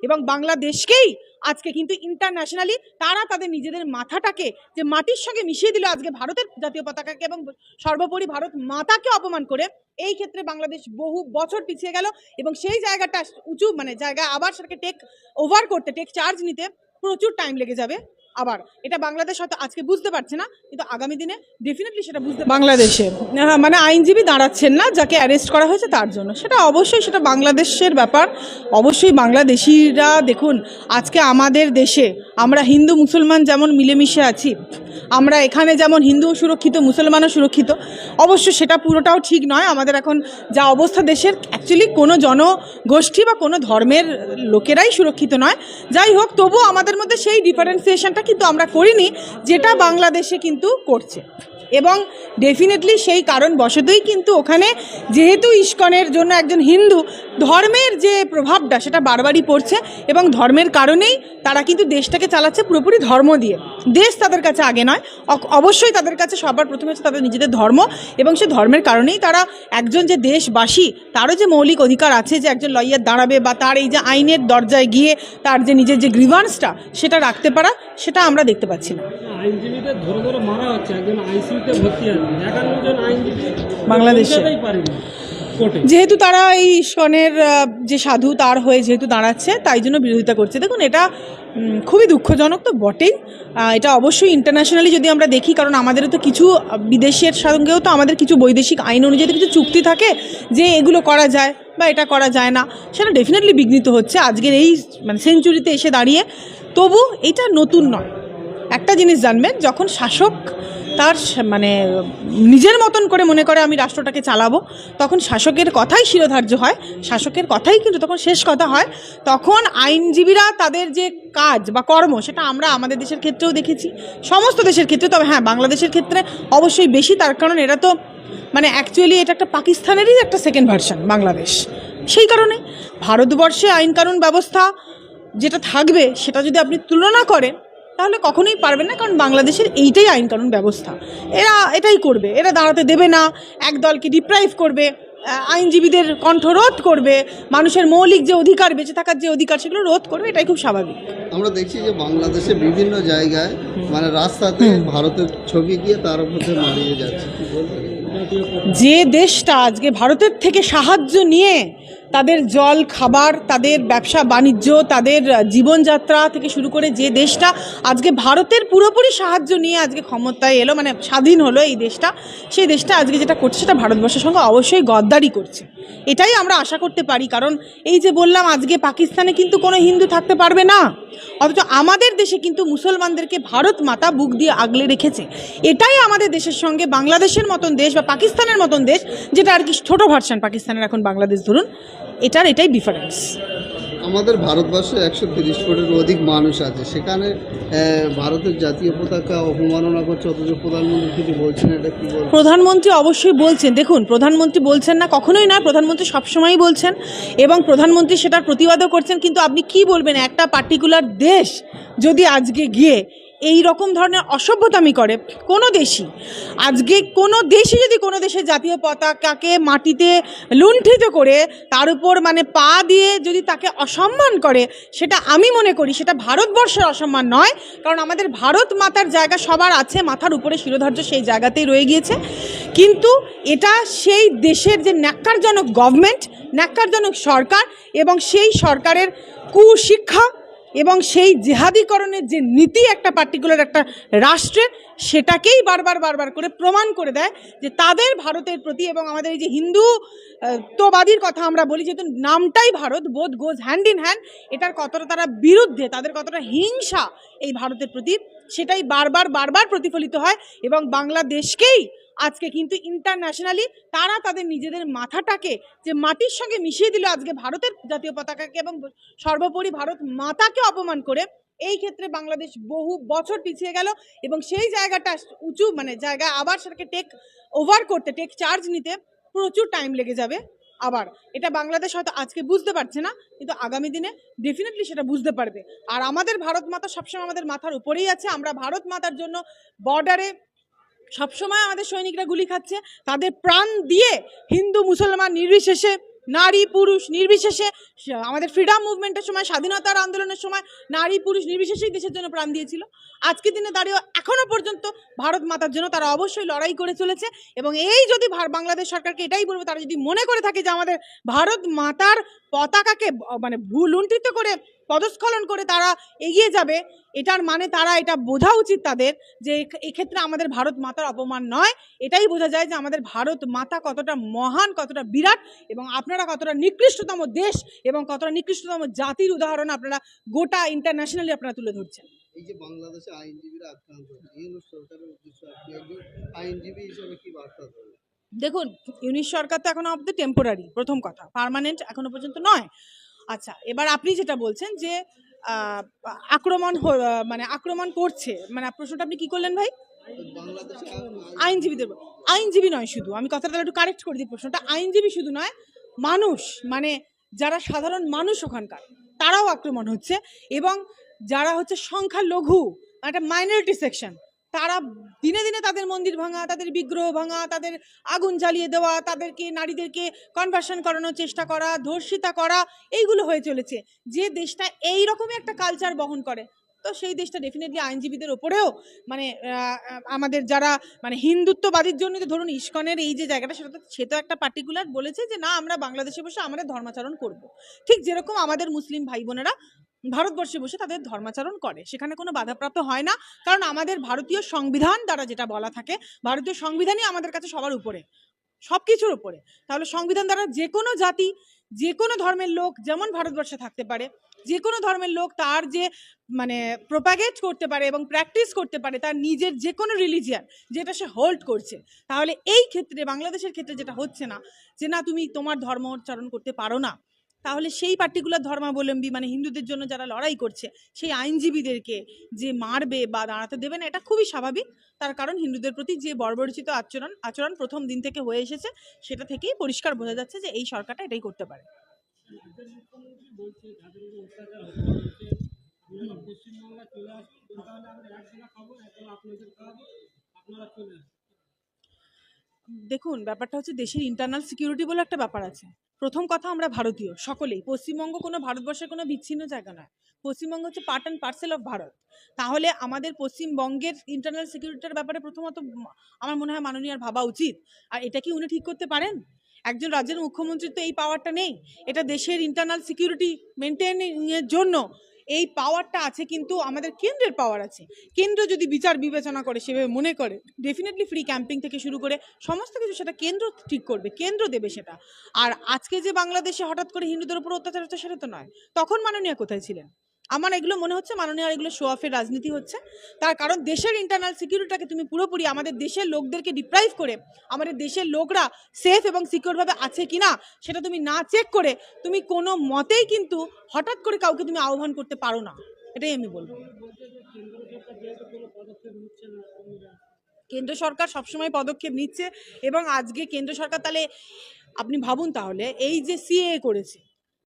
এবং বাংলাদেশকেই আজকে কিন্তু ইন্টারন্যাশনালি তারা তাদের নিজেদের মাথাটাকে যে মাটির সঙ্গে মিশিয়ে দিল আজকে ভারতের জাতীয় পতাকাকে এবং সর্বোপরি ভারত মাতাকে অপমান করে। এই ক্ষেত্রে বাংলাদেশ বহু বছর পিছিয়ে গেল এবং সেই জায়গাটা উঁচু জায়গা আবার সেটাকে টেক ওভার করতে, টেক চার্জ নিতে প্রচুর টাইম লেগে যাবে। আবার এটা বাংলাদেশ হয়তো আজকে বুঝতে পারছে না, কিন্তু আগামী দিনে ডেফিনেটলি সেটা বুঝতে। বাংলাদেশে আইনজীবী দাঁড়াচ্ছেন না যাকে অ্যারেস্ট করা হয়েছে তার জন্য, সেটা অবশ্যই সেটা বাংলাদেশের ব্যাপার। অবশ্যই বাংলাদেশিরা দেখুন, আজকে আমাদের দেশে আমরা হিন্দু মুসলমান যেমন মিলেমিশে আছি, আমরা এখানে যেমন হিন্দু সুরক্ষিত মুসলমানও সুরক্ষিত, অবশ্য সেটা পুরোটাও ঠিক নয়। আমাদের এখন যা অবস্থা দেশের, অ্যাকচুয়ালি কোনো জনগোষ্ঠী বা কোনো ধর্মের লোকেরাই সুরক্ষিত নয়। যাই হোক, তবুও আমাদের মধ্যে সেই ডিফারেন্সিয়েশনটা কিন্তু আমরা করিনি যেটা বাংলাদেশে কিন্তু করছে। এবং ডেফিনেটলি সেই কারণ বশতই কিন্তু ওখানে যেহেতু ইস্কনের জন্য একজন হিন্দু, ধর্মের যে প্রভাবটা সেটা বারবারই পড়ছে এবং ধর্মের কারণেই তারা কিন্তু দেশটাকে চালাচ্ছে পুরোপুরি ধর্ম দিয়ে। দেশ তাদের কাছে আগে নয়, অবশ্যই তাদের কাছে সবার প্রথমে হচ্ছে তাদের নিজেদের ধর্ম, এবং সে ধর্মের কারণেই তারা একজন যে দেশবাসী তারও যে মৌলিক অধিকার আছে যে একজন লয়ার দাঁড়াবে বা তার এই যে আইনের দরজায় গিয়ে তার যে নিজের যে গ্রিভান্সটা সেটা রাখতে পারা, সেটা আমরা দেখতে পাচ্ছি না। আইনজীবীদের ধরে ধরে মারা হচ্ছে, একজন আইসিইউতে ভর্তি আছে, 51 জন আইনজীবী বাংলাদেশে যেহেতু তারা এই ইস্কনের যে সাধু তার হয়ে যেহেতু দাঁড়াচ্ছে তাই জন্য বিরোধিতা করছে। দেখুন, এটা খুবই দুঃখজনক তো বটেই। এটা অবশ্যই ইন্টারন্যাশনালি যদি আমরা দেখি, কারণ আমাদেরও তো কিছু বিদেশের সঙ্গেও তো আমাদের কিছু বৈদেশিক আইন অনুযায়ী কিছু চুক্তি থাকে যে এগুলো করা যায় বা এটা করা যায় না, সেটা ডেফিনেটলি বিঘ্নিত হচ্ছে আজকের এই সেঞ্চুরিতে এসে দাঁড়িয়ে। তবু এটা নতুন নয়। একটা জিনিস জানবেন, যখন শাসক তার নিজের মতন করে মনে করে আমি রাষ্ট্রটাকে চালাবো, তখন শাসকের কথাই শিরোধার্য হয়, শাসকের কথাই কিন্তু তখন শেষ কথা হয়। তখন আইনজীবীরা তাদের যে কাজ বা কর্ম, সেটা আমরা আমাদের দেশের ক্ষেত্রেও দেখেছি, সমস্ত দেশের ক্ষেত্রে, তবে হ্যাঁ বাংলাদেশের ক্ষেত্রে অবশ্যই বেশি, তার কারণ এরা তো অ্যাকচুয়ালি এটা একটা পাকিস্তানেরই একটা সেকেন্ড ভার্সন বাংলাদেশ। সেই কারণে ভারতবর্ষে আইন কানুন ব্যবস্থা যেটা থাকবে সেটা যদি আপনি তুলনা করেন তাহলে কখনোই পারবেন না, কারণ বাংলাদেশের এইটাই আইন কানুন ব্যবস্থা। এরা এটাই করবে, এরা দাঁড়াতে দেবে না, এক দলকে ডিপ্রাইভ করবে, আইনজীবীদের কণ্ঠ রোধ করবে, মানুষের মৌলিক যে অধিকার, বেঁচে থাকার যে অধিকার, সেগুলো রোধ করবে। এটাই খুব স্বাভাবিক। আমরা দেখছি যে বাংলাদেশে বিভিন্ন জায়গায় রাস্তাতে ভারতের ছবি গিয়ে তার মধ্যে মারিয়ে যাচ্ছে। যে দেশটা আজকে ভারতের থেকে সাহায্য নিয়ে তাদের জল খাবার, তাদের ব্যবসা বাণিজ্য, তাদের জীবনযাত্রা থেকে শুরু করে যে দেশটা আজকে ভারতের পুরোপুরি সাহায্য নিয়ে আজকে ক্ষমতায় এলো, স্বাধীন হলো এই দেশটা, সেই দেশটা আজকে যেটা করছে সেটা ভারতবর্ষের সঙ্গে অবশ্যই গদ্দারি করছে। এটাই আমরা আশা করতে পারি, কারণ এই যে বললাম আজকে পাকিস্তানে কিন্তু কোনো হিন্দু থাকতে পারবে না, অথচ আমাদের দেশে কিন্তু মুসলমানদেরকে ভারত মাতা বুক দিয়ে আগলে রেখেছে। এটাই আমাদের দেশের সঙ্গে বাংলাদেশের মতন দেশ বা পাকিস্তানের মতন দেশ, যেটা আর কি ছোটো ভার্সন পাকিস্তানের এখন বাংলাদেশ ধরুন, এটাই ডিফারেন্স। আমাদের ভারতবর্ষে 130 কোটির অধিক মানুষ আছে, সেখানে ভারতের জাতীয় পতাকা অবমাননা করছে, অথচ প্রধানমন্ত্রী কিছু বলছেন, এটা কি বলছেন? প্রধানমন্ত্রী অবশ্যই বলছেন। দেখুন, প্রধানমন্ত্রী বলছেন না কখনোই নয়, প্রধানমন্ত্রী সবসময়ই বলছেন এবং প্রধানমন্ত্রী সেটার প্রতিবাদও করছেন। কিন্তু আপনি কি বলবেন, একটা পার্টিকুলার দেশ যদি আজকে গিয়ে এই রকম ধরনের অসভ্যতামি করে, কোনো দেশই আজকে কোনো দেশই যদি কোনো দেশের জাতীয় পতাকাকে মাটিতে লুণ্ঠিত করে তার উপর পা দিয়ে যদি তাকে অসম্মান করে, সেটা আমি মনে করি সেটা ভারতবর্ষের অসম্মান নয়, কারণ আমাদের ভারত মাতার জায়গা সবার আছে, মাথার উপরে শিরোধার্য সেই জায়গাতেই রয়ে গিয়েছে। কিন্তু এটা সেই দেশের যে ন্যাক্কারজনক গভর্নমেন্ট, ন্যাক্কারজনক সরকার এবং সেই সরকারের কুশিক্ষা এবং সেই জেহাদিকরণের যে নীতি একটা পার্টিকুলার একটা রাষ্ট্রের, সেটাকেই বারবার করে প্রমাণ করে দেয় যে তাদের ভারতের প্রতি এবং আমাদের এই যে হিন্দুত্ববাদীর কথা আমরা বলি, যেহেতু নামটাই Bharat, both goes hand in hand, এটার কতটা তারা বিরুদ্ধে, তাদের কতটা হিংসা এই ভারতের প্রতি, সেটাই বারবার প্রতিফলিত হয়। এবং বাংলাদেশকেই আজকে কিন্তু ইন্টারন্যাশনালি তারা তাদের নিজেদের মাথাটাকে যে মাটির সঙ্গে মিশিয়ে দিল আজকে ভারতের জাতীয় পতাকাকে এবং সর্বোপরি ভারত মাতাকে অপমান করে। এই ক্ষেত্রে বাংলাদেশ বহু বছর পিছিয়ে গেল এবং সেই জায়গাটা উঁচু জায়গা আবার সেটাকে টেক ওভার করতে, টেক চার্জ নিতে প্রচুর টাইম লেগে যাবে। আবার এটা বাংলাদেশ হয়তো আজকে বুঝতে পারছে না, কিন্তু আগামী দিনে ডেফিনেটলি সেটা বুঝতে পারবে। আর আমাদের ভারত মাতা সবসময় আমাদের মাথার উপরেই আছে। আমরা ভারত মাতার জন্য বর্ডারে সবসময় আমাদের সৈনিকরা গুলি খাচ্ছে, তাদের প্রাণ দিয়ে হিন্দু মুসলমান নির্বিশেষে নারী পুরুষ নির্বিশেষে আমাদের ফ্রিডম মুভমেন্টের সময়, স্বাধীনতার আন্দোলনের সময় নারী পুরুষ নির্বিশেষেই দেশের জন্য প্রাণ দিয়েছিল। আজকের দিনে দাঁড়িয়েও এখনো পর্যন্ত ভারত মাতার জন্য তারা অবশ্যই লড়াই করে চলেছে। এবং এই যদি বাংলাদেশ সরকারকে এটাই বলবো, তারা যদি মনে করে থাকে যে আমাদের ভারত মাতার পতাকাকে মানে লুণ্ঠিত করে পদস্খলন করে তারা এগিয়ে যাবে, এটার মানে তারা এটা বোঝা উচিত তাদের যে এক্ষেত্রে আমাদের ভারত মাতার অপমান নয়, এটাই বোঝা যায় যে আমাদের ভারত মাতা কতটা মহান, কতটা বিরাট, এবং আপনারা কতটা নিকৃষ্টতম দেশ এবং কতটা নিকৃষ্টতম জাতির উদাহরণ আপনারা গোটা ইন্টারন্যাশনালি আপনারা তুলে ধরছেন। এই যে বাংলাদেশে আইনজীবীরা আক্রান্ত হচ্ছে, ইউনূস সরকারের উদ্দেশ্য আপনি একজন আইনজীবী হিসেবে কি বার্তা দেবেন? দেখুন, ইউনিশ সরকার তো এখনো অব্দি টেম্পোরারি, প্রথম কথা, পার্মানেন্ট এখনো পর্যন্ত নয়। আচ্ছা, এবার আপনি যেটা বলছেন যে মানে আক্রমণ করছে, মানে প্রশ্নটা আপনি কি করলেন ভাই? বাংলাদেশে আইনজীবীদের আইনজীবী নয় শুধু, আমি কথাটা একটু কারেক্ট করে দিই, প্রশ্নটা আইনজীবী শুধু নয়, মানুষ মানে যারা সাধারণ মানুষ ওখানকার তারাও আক্রমণ হচ্ছে। এবং যারা হচ্ছে সংখ্যালঘু, একটা মাইনরিটি সেকশন, তারা দিনে দিনে তাদের মন্দির ভাঙা, তাদের বিগ্রহ ভাঙা, তাদের আগুন জ্বালিয়ে দেওয়া, তাদেরকে নারীদেরকে কনভার্সন করানোর চেষ্টা করা, ধর্ষিতা করা, এইগুলো হয়ে চলেছে। যে দেশটা এই রকমই একটা কালচার বহন করে, তো সেই দেশটা ডেফিনেটলি আইনজীবীদের ওপরেও মানে আমাদের যারা মানে হিন্দুত্ববাদীর জন্য, তো ধরুন ইস্কনের এই যে জায়গাটা, সেটা তো সে তো একটা পার্টিকুলার বলেছে যে না, আমরা বাংলাদেশে বসে আমাদের ধর্মাচরণ করব। ঠিক যেরকম আমাদের মুসলিম ভাই বোনেরা ভারতবর্ষে বসে তাদের ধর্মাচরণ করে, সেখানে কোনো বাধাপ্রাপ্ত হয় না। কারণ আমাদের ভারতীয় সংবিধান দ্বারা যেটা বলা থাকে, ভারতীয় সংবিধানই আমাদের কাছে সবার উপরে, সব কিছুর উপরে। তাহলে সংবিধান দ্বারা যে কোনো জাতি, যে কোনো ধর্মের লোক যেমন ভারতবর্ষে থাকতে পারে, যে কোনো ধর্মের লোক তার যে মানে প্রোপাগেট করতে পারে এবং প্র্যাকটিস করতে পারে তার নিজের যে কোনো রিলিজিয়ান, যেটা সে হোল্ড করছে। তাহলে এই ক্ষেত্রে বাংলাদেশের ক্ষেত্রে যেটা হচ্ছে না, যে না তুমি তোমার ধর্মাচরণ করতে পারো না, তাহলে সেই পার্টিকুলার ধর্মাবলম্বী মানে হিন্দুদের জন্য যারা লড়াই করছে, সেই আইনজীবীদেরকে যে মারবে বা দাঁড়াতে দেবে না, এটা খুবই স্বাভাবিক। তার কারণ হিন্দুদের প্রতি যে বর্বরচিত আচরণ প্রথম দিন থেকে হয়ে এসেছে, সেটা থেকেই পরিষ্কার বোঝা যাচ্ছে যে এই সরকারটা এটাই করতে পারে। মুখ্যমন্ত্রী বলছে যাদের উপর অত্যাচার হচ্ছে, আপনারা পশ্চিমবাংলা চলে আসুন, তাহলে আমরা একবেলা খাবো, একবেলা আপনাদের খাওয়াবো, আপনারা চলে আসুন। দেখুন, ব্যাপারটা হচ্ছে দেশের ইন্টারনাল সিকিউরিটি বলে একটা ব্যাপার আছে। প্রথম কথা, আমরা ভারতীয় সকলেই, পশ্চিমবঙ্গ কোনো ভারতবর্ষের কোনো বিচ্ছিন্ন জায়গা নয়, পশ্চিমবঙ্গ হচ্ছে part and parcel of Bharat. তাহলে আমাদের পশ্চিমবঙ্গের ইন্টারনাল সিকিউরিটির ব্যাপারে প্রথমত আমার মনে হয় মাননীয় ভাবা উচিত। আর এটা কি উনি ঠিক করতে পারেন? একজন রাজ্যের মুখ্যমন্ত্রীর তো এই পাওয়ারটা নেই। এটা দেশের ইন্টারনাল সিকিউরিটি মেনটেনের জন্য এই পাওয়ারটা আছে, কিন্তু আমাদের কেন্দ্রের পাওয়ার আছে। কেন্দ্র যদি বিচার বিবেচনা করে, সেভাবে মনে করে, ডেফিনেটলি ফ্রি ক্যাম্পিং থেকে শুরু করে সমস্ত কিছু সেটা কেন্দ্র ঠিক করবে, কেন্দ্র দেবে সেটা। আর আজকে যে বাংলাদেশে হঠাৎ করে হিন্দুদের উপর অত্যাচার হচ্ছে, সেটা তো নয়। তখন মাননীয় কোথায় ছিলেন? আমার এগুলো মনে হচ্ছে মাননীয় এগুলো শো অফের রাজনীতি হচ্ছে। তার কারণ দেশের ইন্টারনাল সিকিউরিটিটাকে তুমি পুরোপুরি আমাদের দেশের লোকদেরকে ডিপ্রাইভ করে, আমাদের দেশের লোকরা সেফ এবং সিকিউরভাবে আছে কিনা সেটা তুমি না চেক করে তুমি কোনো মতেই কিন্তু হঠাৎ করে কাউকে তুমি আহ্বান করতে পারো না, এটাই আমি বলবো। কেন্দ্র সরকার সবসময় পদক্ষেপ নিচ্ছে, এবং আজকে কেন্দ্র সরকার, তাহলে আপনি ভাবুন, তাহলে এই যে সিএএ করেছে,